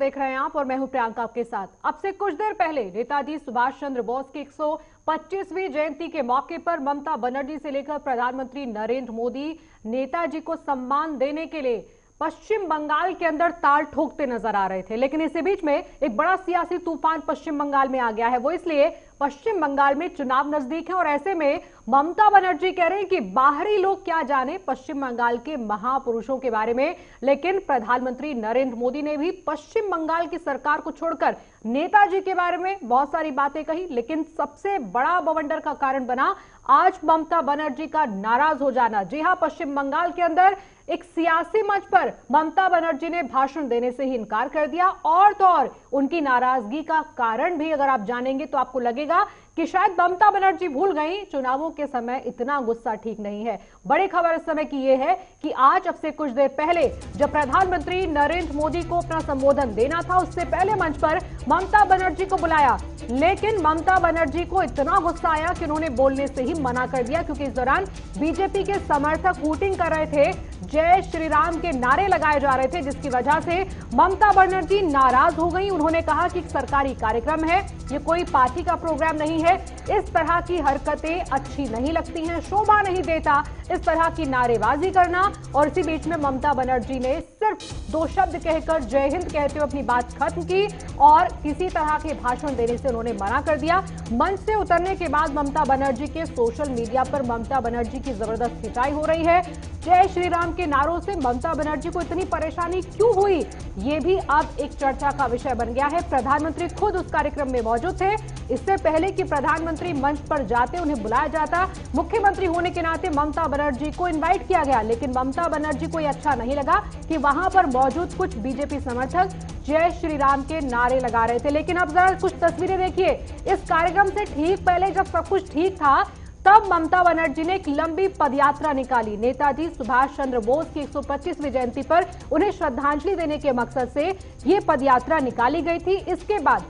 देख रहे हैं आप और मैं हूं प्रियंका आपके साथ। अब से कुछ देर पहले नेताजी सुभाष चंद्र बोस की 125वीं जयंती के मौके पर ममता बनर्जी से लेकर प्रधानमंत्री नरेंद्र मोदी नेताजी को सम्मान देने के लिए पश्चिम बंगाल के अंदर ताल ठोकते नजर आ रहे थे। लेकिन इसी बीच में एक बड़ा सियासी तूफान पश्चिम बंगाल में आ गया है। वो इसलिए पश्चिम बंगाल में चुनाव नजदीक है और ऐसे में ममता बनर्जी कह रहे हैं कि बाहरी लोग क्या जाने पश्चिम बंगाल के महापुरुषों के बारे में। लेकिन प्रधानमंत्री नरेंद्र मोदी ने भी पश्चिम बंगाल की सरकार को छोड़कर नेताजी के बारे में बहुत सारी बातें कही। लेकिन सबसे बड़ा बवंडर का कारण बना आज ममता बनर्जी का नाराज हो जाना। जी हां, पश्चिम बंगाल के अंदर एक सियासी मंच पर ममता बनर्जी ने भाषण देने से ही इनकार कर दिया। और तो और उनकी नाराजगी का कारण भी अगर आप जानेंगे तो आपको लगेगा कि शायद ममता बनर्जी भूल गई चुनावों के समय इतना गुस्सा ठीक नहीं है। बड़ी खबर इस समय की यह है कि आज अब से कुछ देर पहले जब प्रधानमंत्री नरेंद्र मोदी को अपना संबोधन देना था, उससे पहले मंच पर ममता बनर्जी को बुलाया। लेकिन ममता बनर्जी को इतना गुस्सा आया कि उन्होंने बोलने से ही मना कर दिया, क्योंकि इस दौरान बीजेपी के समर्थक हूटिंग कर रहे थे, जय श्री राम के नारे लगाए जा रहे थे, जिसकी वजह से ममता बनर्जी नाराज हो गई। उन्होंने कहा कि सरकारी कार्यक्रम है, ये कोई पार्टी का प्रोग्राम नहीं है, इस तरह की हरकतें अच्छी नहीं लगती हैं, शोभा नहीं देता इस तरह की नारेबाजी करना। और इसी बीच में ममता बनर्जी ने सिर्फ 2 शब्द कहकर जय हिंद कहते हुए अपनी बात खत्म की और किसी तरह के भाषण देने से उन्होंने मना कर दिया। मंच से उतरने के बाद ममता बनर्जी के सोशल मीडिया पर ममता बनर्जी की जबरदस्त खिंचाई हो रही है। जय श्री राम के नारों से ममता बनर्जी को इतनी परेशानी क्यों हुई, ये भी अब एक चर्चा का विषय बन गया है। प्रधानमंत्री खुद उस कार्यक्रम में मौजूद थे। इससे पहले कि प्रधानमंत्री मंच पर जाते, उन्हें बुलाया जाता, मुख्यमंत्री होने के नाते ममता बनर्जी को इनवाइट किया गया। लेकिन ममता बनर्जी को यह अच्छा नहीं लगा कि वहां पर मौजूद कुछ बीजेपी समर्थक जय श्री राम के नारे लगा रहे थे। लेकिन अब जरा कुछ तस्वीरें देखिए। इस कार्यक्रम से ठीक पहले जब सब कुछ ठीक था, तब ममता बनर्जी ने एक लंबी पदयात्रा निकाली। नेताजी सुभाष चंद्र बोस की 125वीं जयंती पर उन्हें श्रद्धांजलि देने के मकसद से यह पदयात्रा निकाली गई थी। इसके बाद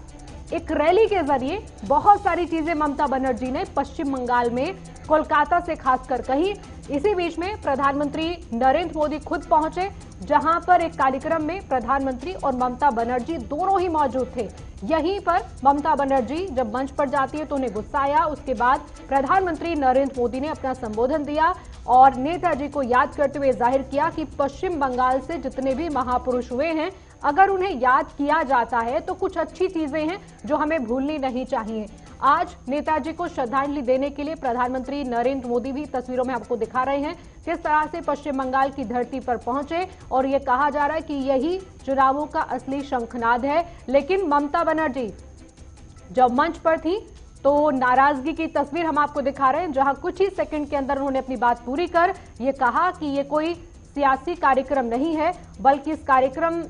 एक रैली के जरिए बहुत सारी चीजें ममता बनर्जी ने पश्चिम बंगाल में कोलकाता से खासकर कही। इसी बीच में प्रधानमंत्री नरेंद्र मोदी खुद पहुंचे, जहां पर एक कार्यक्रम में प्रधानमंत्री और ममता बनर्जी दोनों ही मौजूद थे। यहीं पर ममता बनर्जी जब मंच पर जाती है तो उन्हें गुस्सा आया। उसके बाद प्रधानमंत्री नरेंद्र मोदी ने अपना संबोधन दिया और नेताजी को याद करते हुए जाहिर किया कि पश्चिम बंगाल से जितने भी महापुरुष हुए हैं, अगर उन्हें याद किया जाता है तो कुछ अच्छी चीजें हैं जो हमें भूलनी नहीं चाहिए। आज नेताजी को श्रद्धांजलि देने के लिए प्रधानमंत्री नरेंद्र मोदी भी तस्वीरों में आपको दिखा रहे हैं किस तरह से पश्चिम बंगाल की धरती पर पहुंचे और यह कहा जा रहा है कि यही चुनावों का असली शंखनाद है। लेकिन ममता बनर्जी जब मंच पर थी तो नाराजगी की तस्वीर हम आपको दिखा रहे हैं, जहां कुछ ही सेकंड के अंदर उन्होंने अपनी बात पूरी कर यह कहा कि यह कोई सियासी कार्यक्रम नहीं है, बल्कि इस कार्यक्रम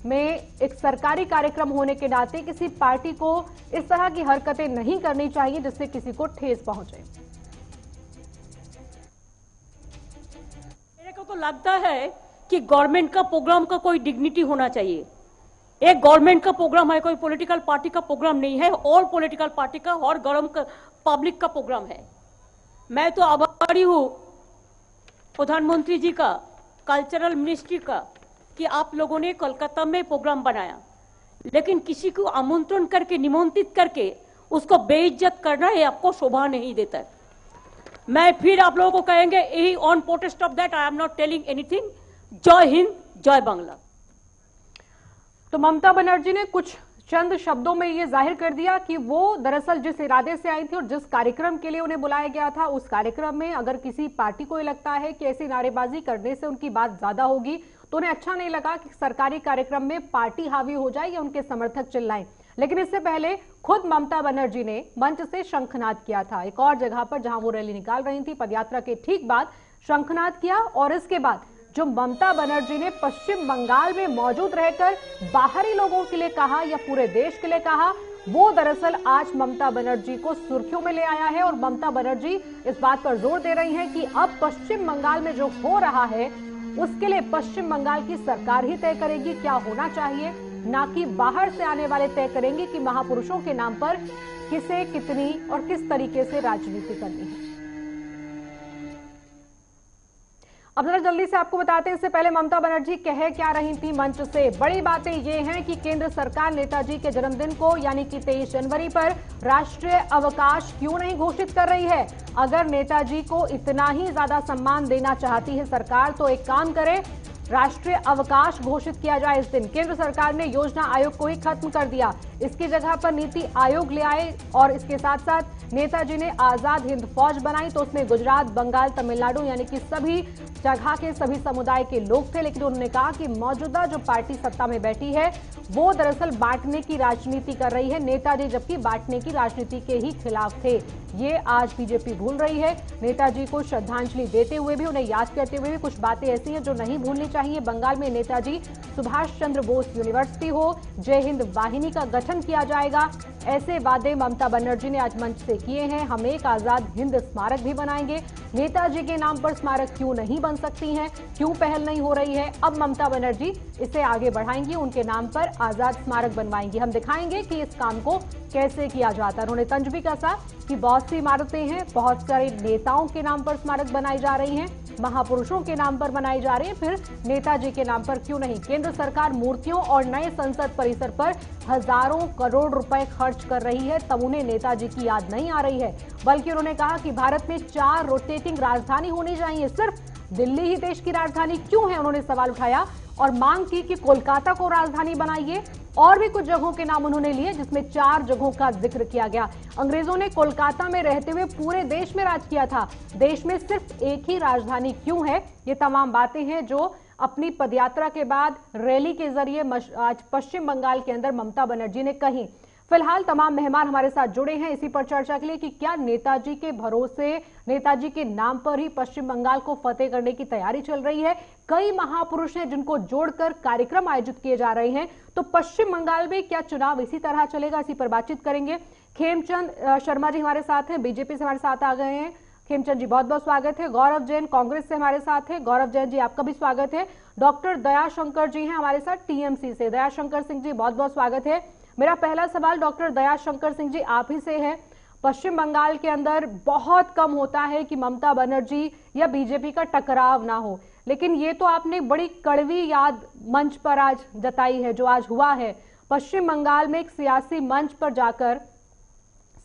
में एक सरकारी कार्यक्रम होने के नाते किसी पार्टी को इस तरह की हरकतें नहीं करनी चाहिए जिससे किसी को ठेस पहुंचे। मेरे को तो लगता है कि गवर्नमेंट का प्रोग्राम का कोई डिग्निटी होना चाहिए। एक गवर्नमेंट का प्रोग्राम है, कोई पॉलिटिकल पार्टी का प्रोग्राम नहीं है, और पॉलिटिकल पार्टी का और पब्लिक का प्रोग्राम है। मैं तो आभारी हूं प्रधानमंत्री जी का, कल्चरल मिनिस्ट्री का, कि आप लोगों ने कोलकाता में प्रोग्राम बनाया। लेकिन किसी को आमंत्रण करके, निमंत्रित करके उसको बेइज्जत करना है, आपको शोभा नहीं देता। मैं फिर आप लोगों को कहेंगे, यही on protest of that I am not telling anything. जय हिंद, जय बांग्ला। तो ममता बनर्जी ने कुछ चंद शब्दों में यह जाहिर कर दिया कि वो दरअसल जिस इरादे से आई थी और जिस कार्यक्रम के लिए उन्हें बुलाया गया था, उस कार्यक्रम में अगर किसी पार्टी को लगता है कि ऐसी नारेबाजी करने से उनकी बात ज्यादा होगी तो उन्हें अच्छा नहीं लगा कि सरकारी कार्यक्रम में पार्टी हावी हो जाए या उनके समर्थक चिल्लाएं। लेकिन इससे पहले खुद ममता बनर्जी ने मंच से शंखनाद किया था एक और जगह पर, जहां वो रैली निकाल रही थी। पदयात्रा के ठीक बाद शंखनाद किया और इसके बाद जो ममता बनर्जी ने पश्चिम बंगाल में मौजूद रहकर बाहरी लोगों के लिए कहा या पूरे देश के लिए कहा, वो दरअसल आज ममता बनर्जी को सुर्खियों में ले आया है। और ममता बनर्जी इस बात पर जोर दे रही हैं कि अब पश्चिम बंगाल में जो हो रहा है उसके लिए पश्चिम बंगाल की सरकार ही तय करेगी क्या होना चाहिए, ना कि बाहर से आने वाले तय करेंगे कि महापुरुषों के नाम पर किसे कितनी और किस तरीके से राजनीति करनी है। अब जरा जल्दी से आपको बताते हैं, इससे पहले ममता बनर्जी कह क्या रही थी मंच से। बड़ी बातें ये हैं कि केंद्र सरकार नेताजी के जन्मदिन को यानी कि 23 जनवरी पर राष्ट्रीय अवकाश क्यों नहीं घोषित कर रही है। अगर नेताजी को इतना ही ज्यादा सम्मान देना चाहती है सरकार तो एक काम करे, राष्ट्रीय अवकाश घोषित किया जाए इस दिन। केंद्र सरकार ने योजना आयोग को ही खत्म कर दिया, इसकी जगह पर नीति आयोग ले आए और इसके साथ साथ नेताजी ने आजाद हिंद फौज बनाई तो उसमें गुजरात, बंगाल, तमिलनाडु यानी कि सभी जगह के सभी समुदाय के लोग थे। लेकिन उन्होंने कहा कि मौजूदा जो पार्टी सत्ता में बैठी है वो दरअसल बांटने की राजनीति कर रही है, नेताजी जबकि बांटने की राजनीति के ही खिलाफ थे। ये आज बीजेपी भूल रही है। नेताजी को श्रद्धांजलि देते हुए भी, उन्हें याद करते हुए भी कुछ बातें ऐसी हैं जो नहीं भूलनी चाहिए। बंगाल में नेताजी सुभाष चंद्र बोस यूनिवर्सिटी हो, जय हिंद वाहिनी का गठन किया जाएगा, ऐसे वादे ममता बनर्जी ने आज मंच से किए हैं। हम एक आजाद हिंद स्मारक भी बनाएंगे। नेताजी के नाम पर स्मारक क्यों नहीं बन सकती हैं, क्यों पहल नहीं हो रही है? अब ममता बनर्जी इसे आगे बढ़ाएंगी, उनके नाम पर आजाद स्मारक बनवाएंगी। हम दिखाएंगे कि इस काम को कैसे किया जाता है। उन्होंने तंज भी कसा कि बहुत सी इमारतें हैं, बहुत सारे नेताओं के नाम पर स्मारक बनाई जा रही हैं, महापुरुषों के नाम पर बनाई जा रही है, फिर नेताजी के नाम पर क्यों नहीं? केंद्र सरकार मूर्तियों और नए संसद परिसर पर हजारों करोड़ रुपए खर्च कर रही है, तब उन्हें नेताजी की याद नहीं आ रही है। बल्कि उन्होंने कहा कि भारत में 4 रोटेटिंग राजधानी होनी चाहिए, सिर्फ दिल्ली ही देश की राजधानी क्यों है, उन्होंने सवाल उठाया और मांग की कि कोलकाता को राजधानी बनाइए। और भी कुछ जगहों के नाम उन्होंने लिए जिसमें 4 जगहों का जिक्र किया गया। अंग्रेजों ने कोलकाता में रहते हुए पूरे देश में राज किया था, देश में सिर्फ एक ही राजधानी क्यों है? ये तमाम बातें हैं जो अपनी पदयात्रा के बाद रैली के जरिए आज पश्चिम बंगाल के अंदर ममता बनर्जी ने कही। फिलहाल तमाम मेहमान हमारे साथ जुड़े हैं इसी पर चर्चा के लिए कि क्या नेताजी के भरोसे, नेताजी के नाम पर ही पश्चिम बंगाल को फतेह करने की तैयारी चल रही है। कई महापुरुष हैं जिनको जोड़कर कार्यक्रम आयोजित किए जा रहे हैं, तो पश्चिम बंगाल में क्या चुनाव इसी तरह चलेगा, इसी पर बातचीत करेंगे। खेमचंद शर्मा जी हमारे साथ हैं, बीजेपी से हमारे साथ आ गए हैं। खेमचंद जी बहुत बहुत स्वागत है। गौरव जैन कांग्रेस से हमारे साथ है, गौरव जैन जी आपका भी स्वागत है। डॉक्टर दयाशंकर जी हैं हमारे साथ टीएमसी से, दयाशंकर सिंह जी बहुत बहुत स्वागत है। मेरा पहला सवाल डॉक्टर दयाशंकर सिंह जी आप ही से है। पश्चिम बंगाल के अंदर बहुत कम होता है कि ममता बनर्जी या बीजेपी का टकराव ना हो, लेकिन ये तो आपने बड़ी कड़वी याद मंच पर आज जताई है जो आज हुआ है। पश्चिम बंगाल में एक सियासी मंच पर जाकर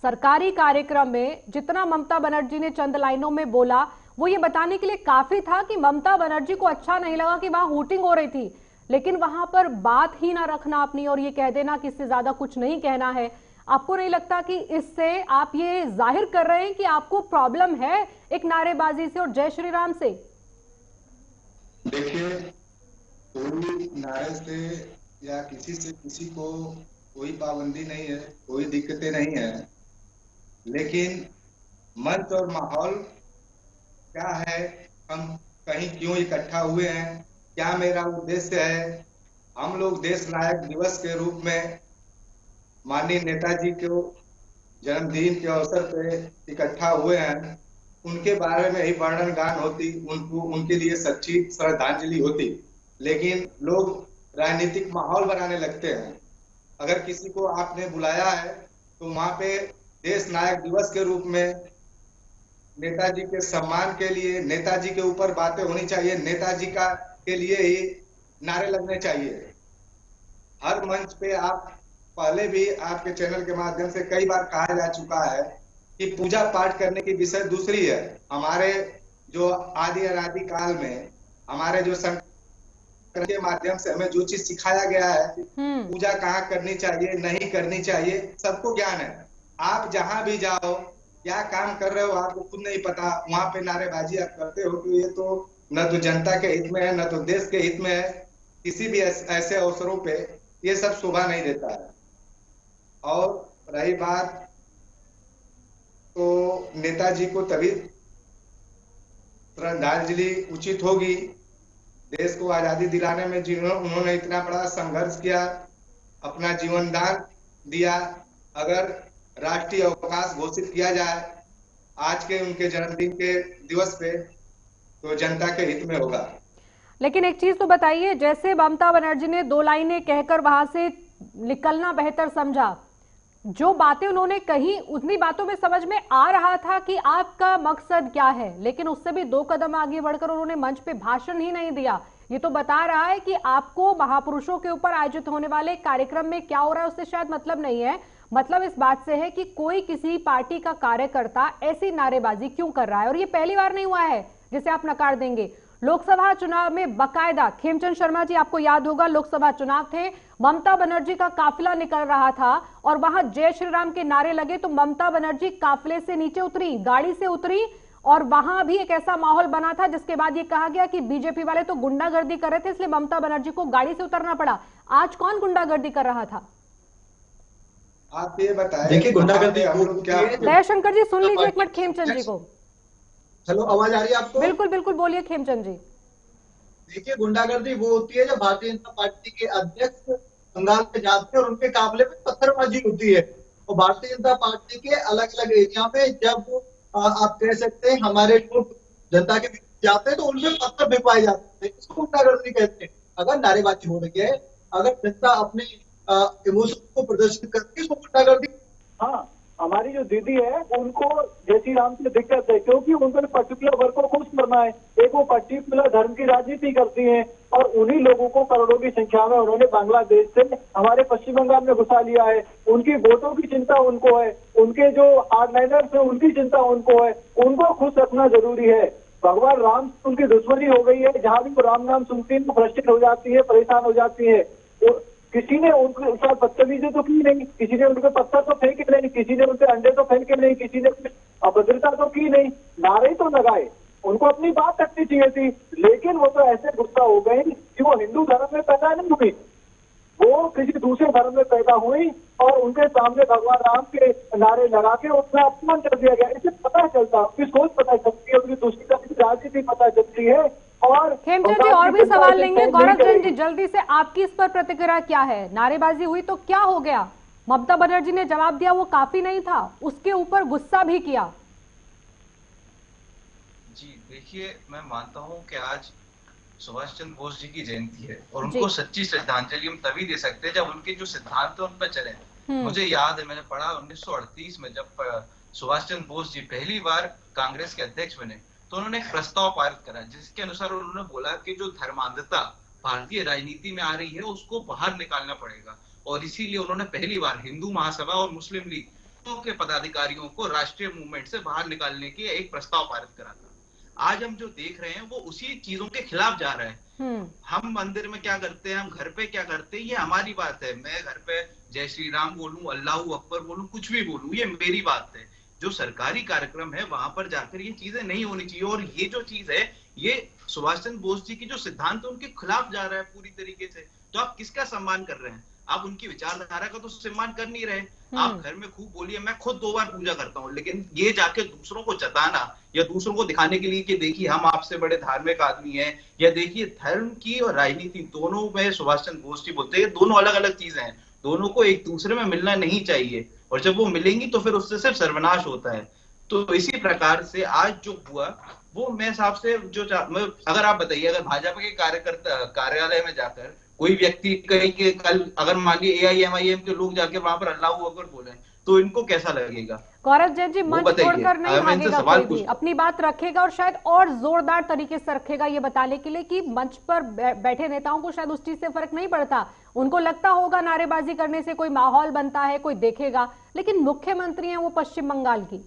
सरकारी कार्यक्रम में जितना ममता बनर्जी ने चंद लाइनों में बोला वो ये बताने के लिए काफी था कि ममता बनर्जी को अच्छा नहीं लगा कि वहां हूटिंग हो रही थी, लेकिन वहां पर बात ही ना रखना अपनी और ये कह देना कि इससे ज्यादा कुछ नहीं कहना है। आपको नहीं लगता कि इससे आप ये जाहिर कर रहे हैं कि आपको प्रॉब्लम है एक नारेबाजी से और जय श्री राम से? देखिए, कोई नारे से या किसी से किसी को कोई पाबंदी नहीं है, कोई दिक्कतें नहीं है, लेकिन मंच और माहौल क्या है, हम कहीं क्यों इकट्ठा हुए हैं, क्या मेरा उद्देश्य है। हम लोग देश नायक दिवस के रूप में माननीय नेताजी को जन्मदिन के अवसर पे इकट्ठा हुए हैं, उनके बारे में ही वर्णन गान होती, उनको उनके लिए सच्ची श्रद्धांजलि होती, लेकिन लोग राजनीतिक माहौल बनाने लगते हैं। अगर किसी को आपने बुलाया है तो वहां पे देश नायक दिवस के रूप में नेताजी के सम्मान के लिए, नेताजी के ऊपर बातें होनी चाहिए, नेताजी का के लिए ही नारे लगने चाहिए। हर मंच पे आप पहले भी आपके चैनल के माध्यम से कई बार कहा जा चुका है कि पूजा पाठ करने की विषय दूसरी है। हमारे जो आदि अनादि काल में हमारे जो संस्कृति के माध्यम से हमें जो चीज सिखाया गया है, पूजा कहाँ करनी चाहिए, नहीं करनी चाहिए, सबको ज्ञान है। आप जहां भी जाओ, क्या काम कर रहे हो आपको खुद नहीं पता, वहां पे नारेबाजी आप करते हो कि ये तो न तो जनता के हित में है, न तो देश के हित में है। किसी भी ऐसे अवसरों पे ये सब शोभा नहीं देता है। और रही बात तो नेताजी को तभी श्रद्धांजलि उचित होगी, देश को आजादी दिलाने में उन्होंने इतना बड़ा संघर्ष किया, अपना जीवन दान दिया। अगर राष्ट्रीय अवकाश घोषित किया जाए आज के उनके जन्मदिन के दिवस पे तो जनता के हित में होगा। लेकिन एक चीज तो बताइए, जैसे ममता बनर्जी ने 2 लाइनें कहकर वहां से निकलना बेहतर समझा, जो बातें उन्होंने कही उतनी बातों में समझ में आ रहा था कि आपका मकसद क्या है, लेकिन उससे भी 2 कदम आगे बढ़कर उन्होंने मंच पे भाषण ही नहीं दिया। ये तो बता रहा है कि आपको महापुरुषों के ऊपर आयोजित होने वाले कार्यक्रम में क्या हो रहा है उससे शायद मतलब नहीं है। मतलब इस बात से है कि कोई किसी पार्टी का कार्यकर्ता ऐसी नारेबाजी क्यों कर रहा है, और ये पहली बार नहीं हुआ है जिसे आप नकार देंगे। लोकसभा चुनाव में बकायदा खेमचंद शर्मा जी, आपको याद होगा लोकसभा चुनाव थे, ममता बनर्जी का काफिला निकल रहा था और वहां जय श्री राम के नारे लगे तो ममता बनर्जी काफिले से नीचे उतरी, गाड़ी से उतरी, और वहां भी एक ऐसा माहौल बना था जिसके बाद ये कहा गया कि बीजेपी वाले तो गुंडागर्दी कर रहे थे इसलिए ममता बनर्जी को गाड़ी से उतरना पड़ा। आज कौन गुंडागर्दी कर रहा था? आप ये बताएं। देखिए गुंडागर्दी हम लोग क्या, दयाशंकर जी सुन लीजिए एक मिनट खेमचंद जी को। हेलो, आवाज आ रही है आपको? बिल्कुल बिल्कुल बोलिए खेमचंद जी। देखिए गुंडागर्दी वो होती है जब भारतीय जनता पार्टी के अध्यक्ष बंगाल में जाते हैं और उनके काफिले में पत्थरबाजी होती है। और भारतीय जनता पार्टी के अलग अलग एरिया में जब आप कह सकते हैं हमारे लोग जनता के बीच जाते हैं तो उनमें पत्थर भिजवाए जाते हैं, इसको गुंडागर्दी कहते हैं। अगर नारेबाजी हो रही है, अगर जनता अपने इमोशन को प्रदर्शित करती है, इसको गुंडागर्दी। हाँ, हमारी जो दीदी है उनको जय श्री राम से दिक्कत है क्योंकि उनको पर्टिकुलर वर्ग को खुश करना है। एक वो पर्टिकुलर धर्म की राजनीति करती हैं और उन्हीं लोगों को करोड़ों की संख्या में उन्होंने बांग्लादेश से हमारे पश्चिम बंगाल में घुसा लिया है। उनकी वोटों की चिंता उनको है, उनके जो हार्डलाइनर्स है उनकी चिंता उनको है, उनको खुश रखना जरूरी है। भगवान राम से उनकी दुश्मनी हो गई है, जहां भी वो राम नाम सुनती है फ्रस्ट्रेट हो जाती है, परेशान हो जाती है। किसी ने उनके साथ बदतमीजी तो की नहीं, किसी ने उनके पत्थर तो फेंके नहीं, किसी ने उनके अंडे तो फेंके नहीं, किसी ने अभद्रता तो की नहीं, नारे तो लगाए। उनको अपनी बात रखनी चाहिए थी, लेकिन वो तो ऐसे गुस्सा हो गए कि वो हिंदू धर्म में पैदा नहीं हुई, वो किसी दूसरे धर्म में पैदा हुई और उनके सामने भगवान राम के नारे लगा के उनका अपमान कर दिया गया। इससे पता चलता, उनकी सोच पता चलती है, उनकी दूसरी राजनीति पता चलती है। और खेमचंद जी और भी सवाल लेंगे। गौरव जैन जी जल्दी से आपकी इस पर प्रतिक्रिया क्या है? नारेबाजी हुई तो क्या हो गया? ममता बनर्जी ने जवाब दिया वो काफी नहीं था, उसके ऊपर गुस्सा भी किया। जी देखिए, मैं मानता हूं कि आज सुभाष चंद्र बोस जी की जयंती है और उनको सच्ची श्रद्धांजलि हम तभी दे सकते हैं जब उनके जो सिद्धांत है उन पर चले। मुझे याद है, मैंने पढ़ा 1938 में जब सुभाष चंद्र बोस जी पहली बार कांग्रेस के अध्यक्ष बने तो उन्होंने एक प्रस्ताव पारित करा जिसके अनुसार उन्होंने बोला कि जो धर्मांधता भारतीय राजनीति में आ रही है उसको बाहर निकालना पड़ेगा, और इसीलिए उन्होंने पहली बार हिंदू महासभा और मुस्लिम लीग के पदाधिकारियों को राष्ट्रीय मूवमेंट से बाहर निकालने की एक प्रस्ताव पारित करा था। आज हम जो देख रहे हैं वो उसी चीजों के खिलाफ जा रहा है। हम मंदिर में क्या करते हैं, हम घर पे क्या करते हैं, ये हमारी बात है। मैं घर पे जय श्री राम बोलूं, अल्लाहू अकबर बोलूं, कुछ भी बोलूं, ये मेरी बात है। जो सरकारी कार्यक्रम है वहां पर जाकर ये चीजें नहीं होनी चाहिए, और ये जो चीज है ये सुभाष चंद्र बोस जी की जो सिद्धांत है उनके खिलाफ जा रहा है पूरी तरीके से। तो आप किसका सम्मान कर रहे हैं? आप उनकी विचारधारा का तो सम्मान कर नहीं रहे। आप घर में खूब बोलिए, मैं खुद 2 बार पूजा करता हूँ, लेकिन ये जाके दूसरों को जताना या दूसरों को दिखाने के लिए कि देखिए हम आपसे बड़े धार्मिक आदमी हैं, या देखिए धर्म की और राजनीति दोनों में सुभाष चंद्र बोस जी बोलते हैं दोनों अलग अलग चीजें हैं, दोनों को एक दूसरे में मिलना नहीं चाहिए, और जब वो मिलेंगी तो फिर उससे सिर्फ सर्वनाश होता है। तो इसी प्रकार से आज जो हुआ वो मैं हिसाब से जो अगर आप बताइए, अगर भाजपा के कार्यकर्ता कार्यालय में जाकर कोई व्यक्ति कहीं के कल अगर मान लीजिए AIMIM के लोग जाकर वहां पर अल्लाहू अकबर बोले तो इनको कैसा लगेगा? गौरव जैन जी मंच छोड़कर नहीं भागेगा, कोई भी अपनी बात रखेगा और शायद और जोरदार तरीके से रखेगा, ये बताने के लिए कि मंच पर बैठे नेताओं को शायद उस चीज से फर्क नहीं पड़ता। उनको लगता होगा नारेबाजी करने से कोई माहौल बनता है, कोई देखेगा, लेकिन मुख्यमंत्री हैं वो पश्चिम बंगाल की।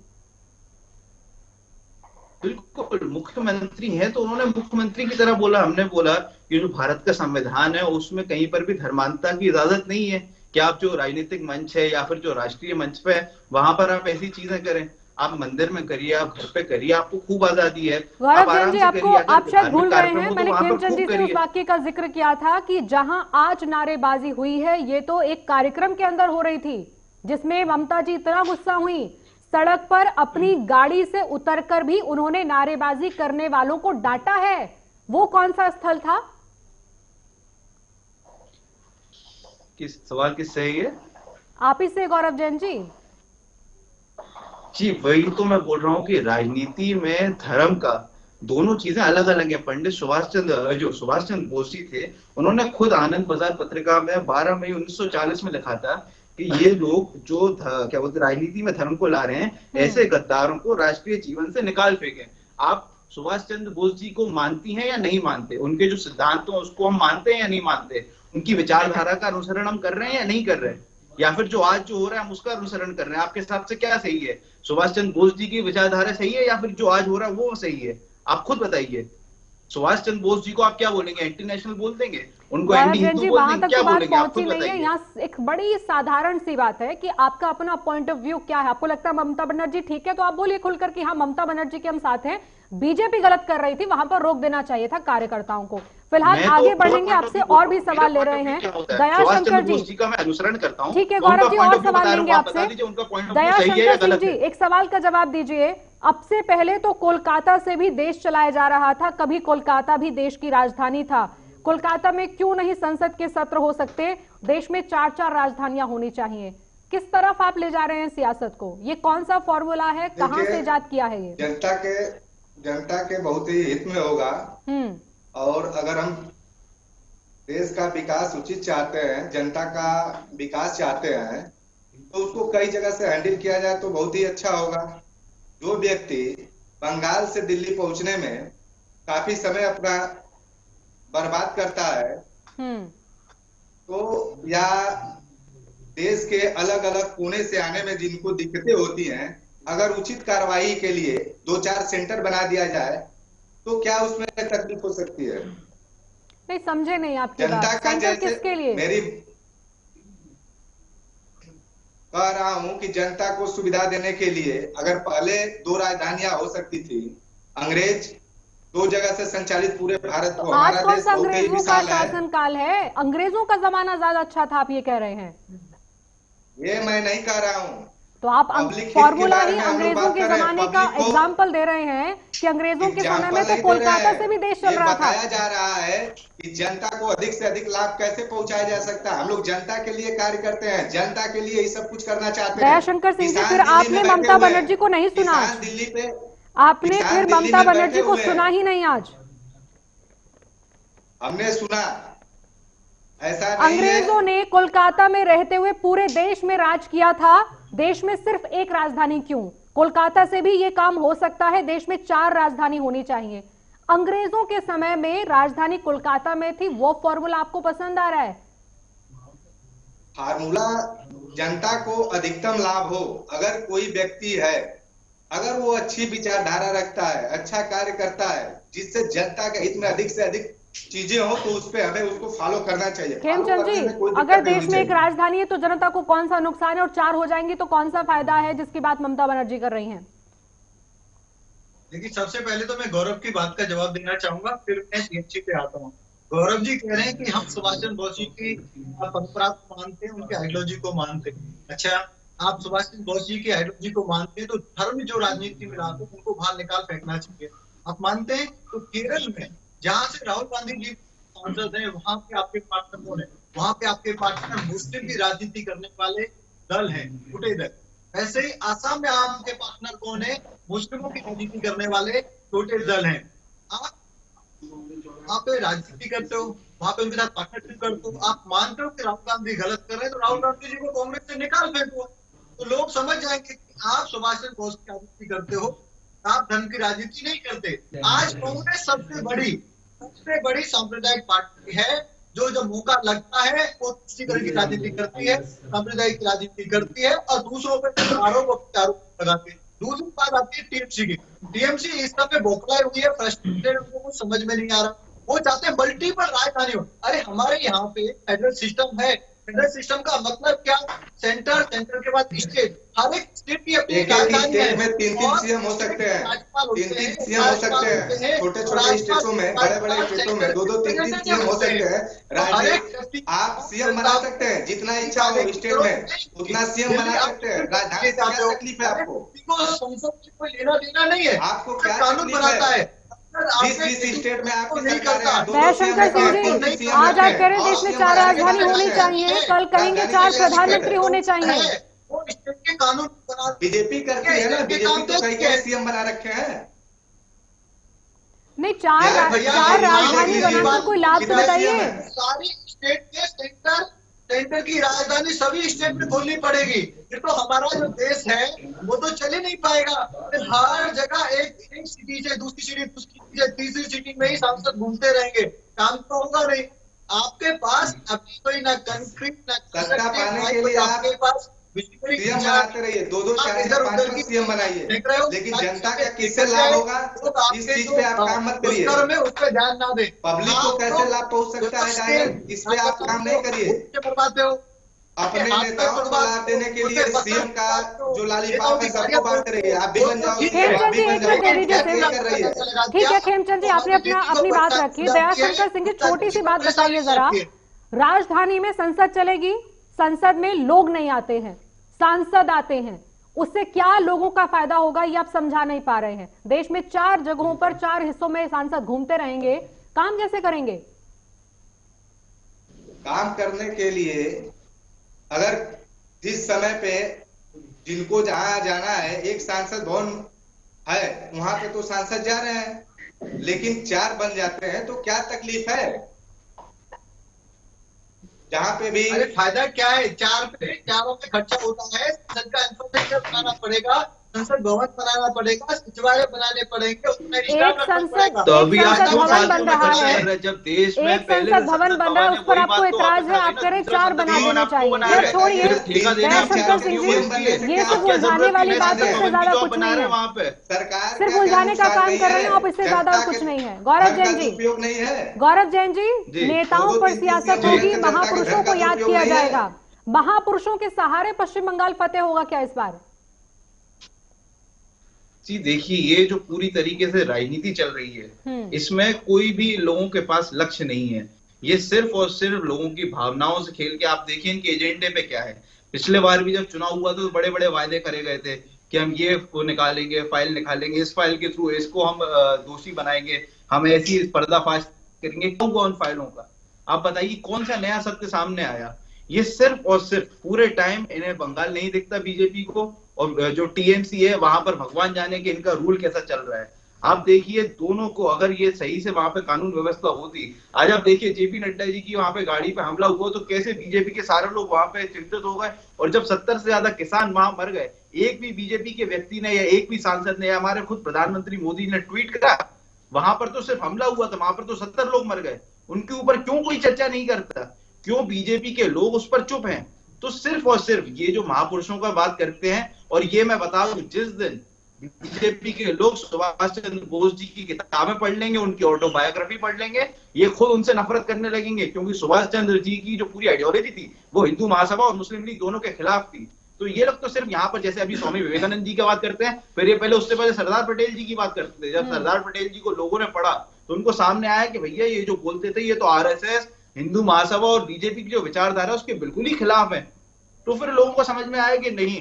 बिल्कुल मुख्यमंत्री है तो उन्होंने मुख्यमंत्री की तरह बोला। हमने बोला कि जो भारत का संविधान है उसमें कहीं पर भी धर्मांतरता की इजाजत नहीं है कि आप जो राजनीतिक मंच है या फिर जो राष्ट्रीय मंच पे है वहां पर आप ऐसी चीजें करें। आप मंदिर में करिए, आप घर पे करिए, आपको खूब आजादी है। गौरव जैन जी आप शायद भूल रहे हैं, मैंने खेमचंद जी से उस वाक्य का जिक्र किया था कि जहां आज नारेबाजी हुई है ये तो एक कार्यक्रम के अंदर हो रही थी जिसमें ममता जी इतना गुस्सा हुई, सड़क पर अपनी गाड़ी से उतरकर भी उन्होंने नारेबाजी करने वालों को डांटा है। वो कौन सा स्थल था? किस सवाल किससे है ये? आप ही से गौरव जैन जी। जी वही तो मैं बोल रहा हूँ कि राजनीति में धर्म का दोनों चीजें अलग अलग है। पंडित सुभाष चंद्र बोस जी थे, उन्होंने खुद आनंद बाजार पत्रिका में 12 मई 1940 में लिखा था कि ये लोग जो क्या बोलते राजनीति में धर्म को ला रहे हैं, ऐसे गद्दारों को राष्ट्रीय जीवन से निकाल फेंके। आप सुभाष चंद्र बोस जी को मानती हैं या नहीं मानते? उनके जो सिद्धांत हैं उसको हम मानते हैं या नहीं मानते? उनकी विचारधारा का अनुसरण हम कर रहे हैं या नहीं कर रहे हैं? या फिर जो आज जो हो रहा है हम उसका अनुसरण कर रहे हैं? आपके हिसाब से क्या सही है? सुभाष चंद्र बोस जी की विचारधारा सही है या फिर जो आज हो रहा है वो सही है? आप खुद बताइए। सुभाष चंद्र बोस जी को आप क्या बोलेंगे? एंटी नेशनल बोल देंगे? उनको एंटी हिंदू बोल देंगे? क्या बोलेंगे? आप खुद बताइए। यहाँ एक बड़ी साधारण सी बात है कि आपका अपना पॉइंट ऑफ व्यू क्या है। आपको लगता है ममता बनर्जी ठीक है तो आप बोलिए खुलकर कि हाँ ममता बनर्जी के हम साथ हैं, बीजेपी गलत कर रही थी, वहां पर रोक देना चाहिए था कार्यकर्ताओं को। फिलहाल आगे बढ़ेंगे, आपसे और भी सवाल ले रहे हैं। दयाशंकर जी का मैं अनुसरण करता हूं। ठीक है गौरव जी, और सवाल लेंगे आपसे। दयाशंकर सिंह जी, एक सवाल का जवाब दीजिए। अब से पहले तो कोलकाता से भी देश चलाया जा रहा था, कभी कोलकाता भी देश की राजधानी था। कोलकाता में क्यों नहीं संसद के सत्र हो सकते? देश में 4-4 राजधानियां होनी चाहिए। किस तरफ आप ले जा रहे हैं सियासत को? ये कौन सा फॉर्मूला है, कहां से इजाद किया है ये? जनता के बहुत ही हित में होगा। और अगर हम देश का विकास उचित चाहते हैं, जनता का विकास चाहते हैं, तो उसको कई जगह से हैंडल किया जाए तो बहुत ही अच्छा होगा। जो व्यक्ति बंगाल से दिल्ली पहुंचने में काफी समय अपना बर्बाद करता है, तो या देश के अलग अलग कोने से आने में जिनको दिक्कतें होती हैं, अगर उचित कार्रवाई के लिए 2-4 सेंटर बना दिया जाए तो क्या उसमें तकलीफ हो सकती है? नहीं समझे नहीं आपकी बात। जनता का जैसे किसके लिए? मेरी कह रहा हूं कि जनता को सुविधा देने के लिए अगर पहले 2 राजधानियां हो सकती थी, अंग्रेज 2 जगह से संचालित पूरे भारत को, आज कौन सा अंग्रेजों का शासनकाल है? अंग्रेजों का जमाना ज्यादा अच्छा था, आप ये कह रहे हैं? ये मैं नहीं कह रहा हूं। तो आप फॉर्मूला ही अंग्रेजों के जमाने का एग्जाम्पल दे रहे हैं कि अंग्रेजों के समय में तो कोलकाता से भी देश चल रहा था। बताया जा रहा है कि जनता को अधिक से अधिक लाभ कैसे पहुंचाया जा सकता है। हम लोग जनता के लिए कार्य करते हैं, जनता के लिए ये सब कुछ करना चाहते हैं। दयाशंकर सिंह जी, फिर आपने ममता बनर्जी को नहीं सुना? दिल्ली पे आपने फिर ममता बनर्जी को सुना ही नहीं आज? हमने सुना। ऐसा अंग्रेजों ने कोलकाता में रहते हुए पूरे देश में राज किया था। देश में सिर्फ एक राजधानी क्यों? कोलकाता से भी ये काम हो सकता है। देश में 4 राजधानी होनी चाहिए। अंग्रेजों के समय में राजधानी कोलकाता में थी। वो फॉर्मूला आपको पसंद आ रहा है? फार्मूला जनता को अधिकतम लाभ हो। अगर कोई व्यक्ति है, अगर वो अच्छी विचारधारा रखता है, अच्छा कार्य करता है, जिससे जनता के हित में अधिक से अधिक चीजें हो, तो उस पे हमें उसको फॉलो करना चाहिए। खेमचंद जी, अगर देश में एक राजधानी है तो जनता को कौन सा नुकसान है, और 4 हो जाएंगी तो कौन सा फायदा है जिसकी बात ममता बनर्जी कर रही हैं? देखिए, सबसे पहले तो मैं गौरव की बात का जवाब देना चाहूंगा, फिर मैं टीएमसी पे आता हूँ। गौरव जी कह रहे हैं कि हम सुभाष चंद्र बोस जी की परंपरा को मानते हैं, उनके आइडियोलॉजी को मानते हैं। अच्छा, आप सुभाष चंद्र बोस जी की आइडियोलॉजी को मानते हैं तो धर्म जो राजनीति में लाते हैं उनको बाहर निकाल फेंकना चाहिए। आप मानते हैं तो केरल में जहां से राहुल गांधी जी सांसद हैं, वहां पे आपके पार्टनर कौन है? वहां पे आपके पार्टनर मुस्लिम की राजनीति करने वाले दल हैं, छोटे दल। ऐसे ही आसाम में आपके पार्टनर कौन है? मुस्लिमों की राजनीति करने वाले छोटे दल हैं। आप वहां पे राजनीति करते हो, वहां पे उनके साथ पार्टनरशिप करते हो। आप मानते हो कि राहुल गांधी गलत कर रहे हैं तो राहुल गांधी जी को कांग्रेस से निकाल फेंको, तो लोग समझ जाएंगे कि आप सुभाष चंद्र बोस की राजनीति करते हो, आप धर्म की राजनीति नहीं करते। आज कांग्रेस सबसे बड़ी सांप्रदायिक पार्टी है, जो जब मौका लगता है वो किसी तरह की राजनीति करती है, सांप्रदायिक राजनीति करती है और दूसरों पर आरोप लगाती है। दूसरी बात आती है टीएमसी की। टीएमसी इस समय बौखलाए हुई है, फ्रस्ट्रेटेड, उनको कुछ समझ में नहीं आ रहा। वो चाहते हैं मल्टीपल राजधानी हो। अरे हमारे यहाँ पे फेडरल सिस्टम है। फेडरल सिस्टम का मतलब क्या? सेंटर, सेंटर के बाद स्टेट। हर एक स्टेट की अपनी राजधानी है। में 3-3 सीएम हो सकते हैं, 3-3 सीएम हो सकते हैं। छोटे छोटे स्टेटों में, बड़े बड़े स्टेटों में 2-2, 3-3 सीएम हो सकते हैं। आप सीएम बना सकते हैं, जितना इच्छा हो स्टेट में उतना सीएम बना सकते हैं। राजधानी से क्या तकलीफ है आपको? संसद से कोई लेना देना नहीं है। आपको क्या कानून बनाता है? 20 स्टेट में आपको नहीं करता। दयाशंकर सिंह जी, आज आप कह रहे हैं देश में 4 राजधानी होनी चाहिए, कल कहेंगे 4 प्रधानमंत्री होने चाहिए। वो स्टेट के कानून बना, बीजेपी करती है ना, बीजेपी तो कई सीएम बना रखे हैं। नहीं, 4 राजधानी बनाकर कोई लाभ तो बताइए। सारी स्टेट के सेंटर सेंटर की राजधानी सभी स्टेट में खोलनी पड़ेगी, फिर तो हमारा जो देश है वो तो चल ही नहीं पाएगा। फिर हर जगह एक सिटी से दूसरी सिटी, दूसरी सिटी से तीसरी सिटी में ही सांसद घूमते रहेंगे, काम तो होगा नहीं। आपके पास अभी कोई ना कंक्रीट ना सत्ता पाने के लिए आपके पास सीएम बनाते रहिए, 2-2 4-4 5-5 सीएम बनाइए, लेकिन जनता का किससे लाभ होगा इस चीज पे आप काम मत करिए। उस पर ध्यान ना दें, पब्लिक को कैसे लाभ पहुंच सकता है डायरेक्ट, इस पे आप काम नहीं करिए। करवाते हो अपने नेताओं को लाभ देने के लिए सीएम का जो लालीपाप है सबको बांटते रहिए। आप भी बन जाओ, खेमचंद जी एक मिनट दे दीजिए। ठीक है खेमचंद जी, आपने अपनी बात रखी। दयाशंकर सिंह जी, छोटी सी बात बताइए जरा, राजधानी में संसद चलेगी, संसद में लोग नहीं आते हैं, सांसद आते हैं, उससे क्या लोगों का फायदा होगा ये आप समझा नहीं पा रहे हैं। देश में 4 जगहों पर 4 हिस्सों में सांसद घूमते रहेंगे, काम कैसे करेंगे? काम करने के लिए अगर जिस समय पे जिनको जहां जाना है, एक सांसद भवन है वहां पे तो सांसद जा रहे हैं, लेकिन 4 बन जाते हैं तो क्या तकलीफ है? जहाँ पे भी अरे फायदा क्या है, 4 पे खर्चा होता है, संसद का इंफ्रास्ट्रक्चर बनाना पड़ेगा, संसद भवन बनाना पड़ेगा, सचिवालय बनाने पड़ेंगे, उसमें एक संसद तो अभी आज संसद दो भवन साल बन में रहा खर्चा है, कर रहे हैं, जब देश में एक पहले संसद भवन बन रहा है, उस पर आपको इतराज है, आप कह रहे 4 बना देना चाहिए। ये छोड़िए दयाशंकर सिंह जी, ये सिर्फ उलझाने वाली बात है, इससे ज्यादा कुछ नहीं है। वहाँ पे सरकार सिर्फ उलझाने का काम कर रहे हैं आप, इससे ज्यादा कुछ नहीं है। गौरव जैन जी, उपयोग नहीं है। गौरव जैन जी, नेताओं पर सियासत होगी, महापुरुषों को याद किया जाएगा। महापुरुषों के सहारे पश्चिम बंगाल फतेह होगा क्या इस बार? जी देखिए, ये जो पूरी तरीके से राजनीति चल रही है, इसमें कोई भी लोगों के पास लक्ष्य नहीं है। ये सिर्फ और सिर्फ लोगों की भावनाओं से खेल के, आप देखिए इनके एजेंडे पे क्या है। पिछले बार भी जब चुनाव हुआ तो बड़े बड़े वायदे करे गए थे कि हम ये को निकालेंगे, फाइल निकालेंगे, इस फाइल के थ्रू इसको हम दोषी बनाएंगे, हम ऐसी पर्दाफाश करेंगे। क्या हुआ उन फाइलों का? आप बताइए कौन सा नया सत्य सामने आया? ये सिर्फ और सिर्फ पूरे टाइम इन्हें बंगाल नहीं दिखता बीजेपी को, और जो टीएमसी है वहां पर भगवान जाने कि इनका रूल कैसा चल रहा है। आप देखिए दोनों को, अगर ये सही से वहां पे कानून व्यवस्था होती, आज आप देखिए जेपी नड्डा जी की वहां पे गाड़ी पे हमला हुआ तो कैसे बीजेपी के सारे लोग वहां पे चिंतित हो गए, और जब 70 से ज्यादा किसान वहां मर गए, एक भी बीजेपी के व्यक्ति ने या एक भी सांसद ने या हमारे खुद प्रधानमंत्री मोदी ने ट्वीट करा, वहां पर तो सिर्फ हमला हुआ था, वहां पर तो 70 लोग मर गए, उनके ऊपर क्यों कोई चर्चा नहीं करता? क्यों बीजेपी के लोग उस पर चुप हैं? तो सिर्फ और सिर्फ ये जो महापुरुषों का बात करते हैं, और ये मैं बता दूं, जिस दिन बीजेपी के लोग सुभाष चंद्र बोस जी की किताबें पढ़ लेंगे, उनकी ऑटोबायोग्राफी पढ़ लेंगे, ये खुद उनसे नफरत करने लगेंगे, क्योंकि सुभाष चंद्र जी की जो पूरी आइडियोलॉजी थी वो हिंदू महासभा और मुस्लिम लीग दोनों के खिलाफ थी। तो ये लोग तो सिर्फ यहाँ पर जैसे अभी स्वामी विवेकानंद जी की बात करते हैं, फिर ये पहले उससे पहले सरदार पटेल जी की बात करते थे। जब सरदार पटेल जी को लोगों ने पढ़ा तो उनको सामने आया कि भैया ये जो बोलते थे ये तो आरएसएस, हिंदू महासभा और बीजेपी की जो विचारधारा है उसके बिल्कुल ही खिलाफ है। तो फिर लोगों को समझ में आया कि नहीं,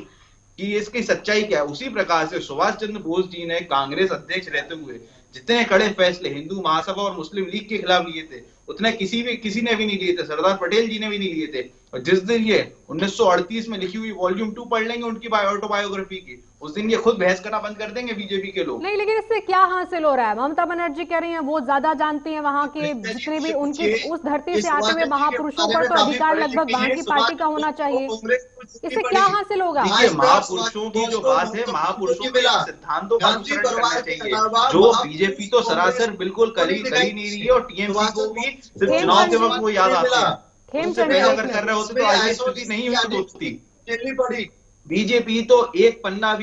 कि इसकी सच्चाई क्या है। उसी प्रकार से सुभाष चंद्र बोस जी ने कांग्रेस अध्यक्ष रहते हुए जितने कड़े फैसले हिंदू महासभा और मुस्लिम लीग के खिलाफ लिए थे, उतने किसी ने भी नहीं लिए थे, सरदार पटेल जी ने भी नहीं लिए थे। और जिस दिन ये 1938 में लिखी हुई वॉल्यूम 2 पढ़ लेंगे उनकी ऑटोबायोग्राफी की, उस दिन ये खुद बहस करना बंद कर देंगे बीजेपी के लोग। नहीं, लेकिन इससे क्या हासिल हो रहा है? ममता बनर्जी कह रही हैं वो ज्यादा जानती हैं, वहां के जितने भी उनकी उस धरती से आते हुए महापुरुषों पर तो अधिकार लगभग वहां की पार्टी का होना चाहिए। इससे क्या हासिल होगा? देखिए, महापुरुषों की जो बात है, महापुरुषों के सिद्धांतों का अनुसरण करना चाहिए, जो बीजेपी तो सरासर बिल्कुल कर ही नहीं रही है, और टीएमसी को भी सिर्फ चुनाव के वक्त वो याद आते हैं। उनसे पहले अगर कर रहे होते तो ऐसी स्थिति नहीं होती। बीजेपी तो एक पन्ना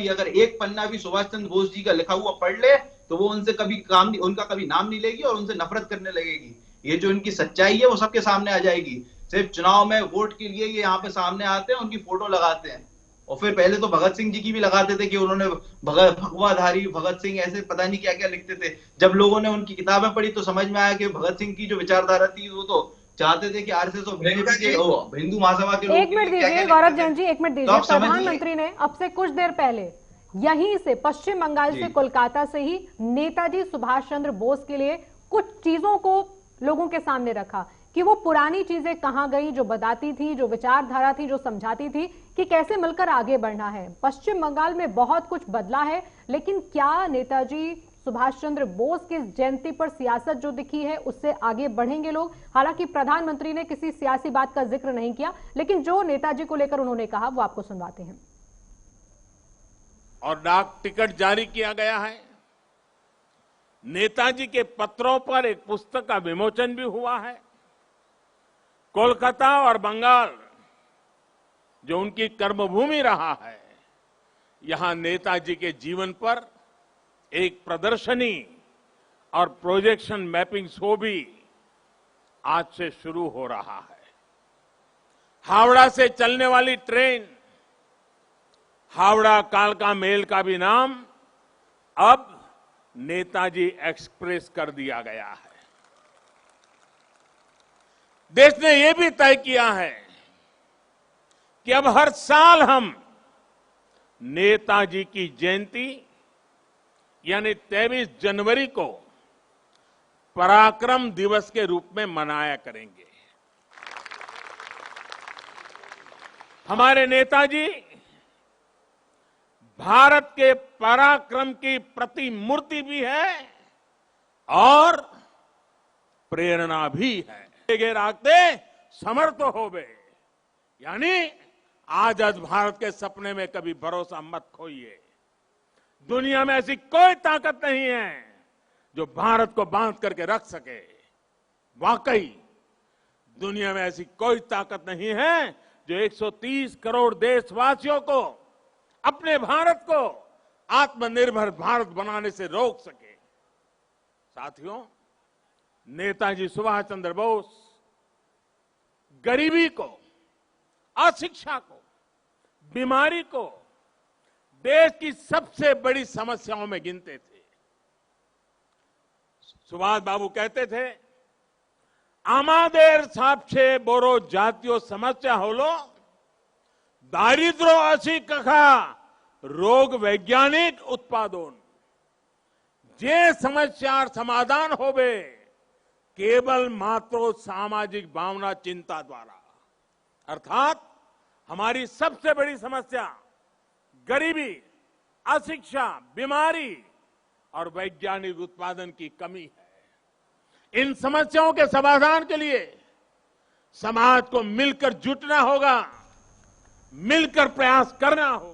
भी सुभाष चंद्र बोस जी का लिखा हुआ पढ़ ले तो वो उनसे कभी उनका कभी नाम नहीं लेगी और उनसे नफरत करने लगेगी। ये जो इनकी सच्चाई है वो सबके सामने आ जाएगी। सिर्फ चुनाव में वोट के लिए ये यहाँ पे सामने आते हैं, उनकी फोटो लगाते हैं, और फिर पहले तो भगत सिंह जी की भी लगाते थे कि उन्होंने भगवाधारी भगत सिंह ऐसे पता नहीं क्या क्या लिखते थे। जब लोगों ने उनकी किताबें पढ़ी तो समझ में आया कि भगत सिंह की जो विचारधारा थी वो तो चाहते थे कि आरएसएस और बीजेपी के हिंदू महासभा के लोग। एक मिनट दीजिए गौरव जैन जी, एक मिनट दीजिए। प्रधानमंत्री ने अब से कुछ देर पहले यहीं से पश्चिम बंगाल से कोलकाता से ही नेताजी सुभाष चंद्र बोस के लिए कुछ चीजों को लोगों के सामने रखा कि वो पुरानी चीजें कहां गई, जो बताती थी, जो विचारधारा थी, जो समझाती थी कि कैसे मिलकर आगे बढ़ना है। पश्चिम बंगाल में बहुत कुछ बदला है, लेकिन क्या नेताजी सुभाष चंद्र बोस की जयंती पर सियासत जो दिखी है उससे आगे बढ़ेंगे लोग। हालांकि प्रधानमंत्री ने किसी सियासी बात का जिक्र नहीं किया, लेकिन जो नेताजी को लेकर उन्होंने कहा वो आपको सुनवाते हैं। और डाक टिकट जारी किया गया है। नेताजी के पत्रों पर एक पुस्तक का विमोचन भी हुआ है। कोलकाता और बंगाल जो उनकी कर्मभूमि रहा है, यहां नेताजी के जीवन पर एक प्रदर्शनी और प्रोजेक्शन मैपिंग शो भी आज से शुरू हो रहा है। हावड़ा से चलने वाली ट्रेन हावड़ा कालका मेल का भी नाम अब नेताजी एक्सप्रेस कर दिया गया है। देश ने यह भी तय किया है कि अब हर साल हम नेताजी की जयंती यानी 23 जनवरी को पराक्रम दिवस के रूप में मनाया करेंगे। हमारे नेताजी भारत के पराक्रम की प्रतिमूर्ति भी है और प्रेरणा भी है। राखते समर्थ होवे, यानी आजाद भारत के सपने में कभी भरोसा मत खोइए। दुनिया में ऐसी कोई ताकत नहीं है जो भारत को बांध करके रख सके। वाकई दुनिया में ऐसी कोई ताकत नहीं है जो 130 करोड़ देशवासियों को अपने भारत को आत्मनिर्भर भारत बनाने से रोक सके। साथियों, नेताजी सुभाष चंद्र बोस गरीबी को, अशिक्षा को, बीमारी को देश की सबसे बड़ी समस्याओं में गिनते थे। सुभाष बाबू कहते थे, आमादेर सबसे बड़ो जातीय समस्या होलो दारिद्र्य असी कखा रोग वैज्ञानिक उत्पादन। जे समस्यार समाधान होवे केवल मात्र सामाजिक भावना चिंता द्वारा। अर्थात हमारी सबसे बड़ी समस्या गरीबी, अशिक्षा, बीमारी और वैज्ञानिक उत्पादन की कमी है। इन समस्याओं के समाधान के लिए समाज को मिलकर जुटना होगा, मिलकर प्रयास करना होगा।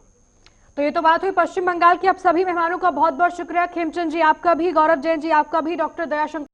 तो ये तो बात हुई पश्चिम बंगाल की। अब सभी मेहमानों का बहुत बहुत शुक्रिया। खेमचंद जी आपका भी, गौरव जैन जी आपका भी, डॉक्टर दयाशंकर